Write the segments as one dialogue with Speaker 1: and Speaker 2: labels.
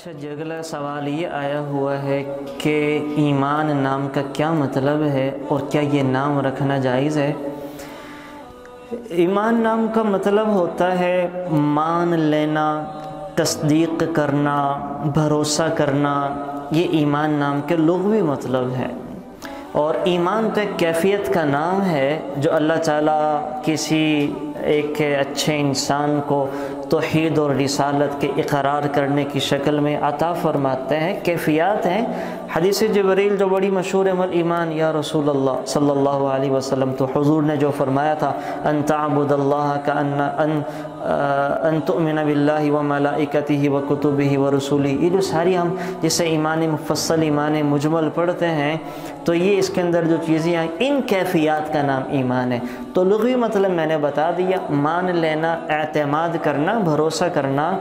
Speaker 1: अच्छा जी, अगला सवाल ये आया हुआ है कि ईमान नाम का क्या मतलब है और क्या ये नाम रखना जायज़ है। ईमान नाम का मतलब होता है मान लेना, तस्दीक करना, भरोसा करना। ये ईमान नाम के लुग़वी मतलब है। और ईमान तो एक कैफियत का नाम है जो अल्लाह ताला किसी एक अच्छे इंसान को तौहीद और रिसालत के इकरार करने की शक्ल में अता फरमाते हैं। कैफियत हैं। हदीस जिब्रील जो बड़ी मशहूर है, मल ईमान या रसूल अल्लाह सल्लल्लाहु अलैहि वसल्लम, तो हुजूर ने जो फरमाया था अन तअबुदल्लाह का अन तुमिन बिल्लाहि व मलाइकतिहि व कुतुबिहि व रसूलिहि, ये जो सारी हम जिसे ईमान मुफस्सल ईमान मुजमल पढ़ते हैं, तो ये इसके अंदर जो चीज़ें आई, इन कैफियत का नाम ईमान है। तो लुग़वी मतलब मैंने बता दिया, मान लेना, एतमाद करना, भरोसा करना।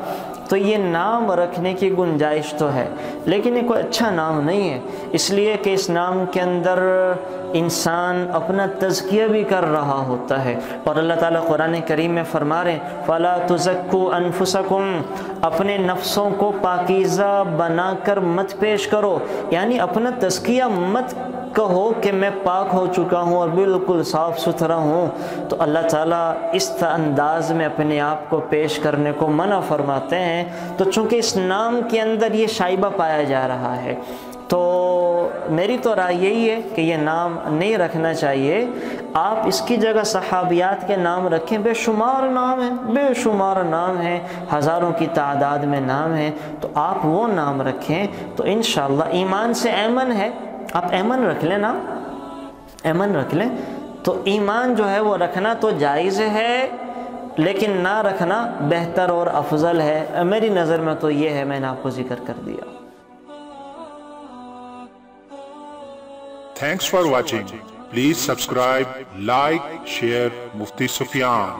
Speaker 1: तो ये नाम रखने की गुंजाइश तो है, लेकिन ये कोई अच्छा नाम नहीं है, इसलिए कि इस नाम के अंदर इंसान अपना तज़किया भी कर रहा होता है। और अल्लाह ताला कुरान करीम में फरमा रहे हैं फ़ला तुज़क्कू अनफुसकुम, अपने नफ्सों को पाकीज़ा बनाकर मत पेश करो, यानी अपना तज़किया मत कहो कि मैं पाक हो चुका हूँ और बिल्कुल साफ़ सुथरा हूँ। तो अल्लाह ताला इस अंदाज़ में अपने आप को पेश करने को मना फरमाते हैं। तो चूँकि इस नाम के अंदर ये शाइबा पाया जा रहा है, तो मेरी तो राय यही है कि ये नाम नहीं रखना चाहिए। आप इसकी जगह सहाबियात के नाम रखें, बेशुमार नाम है, बेशुमार नाम है, हज़ारों की तादाद में नाम है, तो आप वो नाम रखें। तो इंशाअल्लाह ईमान से ऐमन है, आप ऐमन रख लें ना, ऐमन रख लें। तो ईमान जो है वो रखना तो जायज़ है, लेकिन ना रखना बेहतर और अफजल है। मेरी नज़र में तो ये है, मैंने आपको जिक्र कर दिया।
Speaker 2: Thanks for watching. Please subscribe, like, share Mufti Sufyan.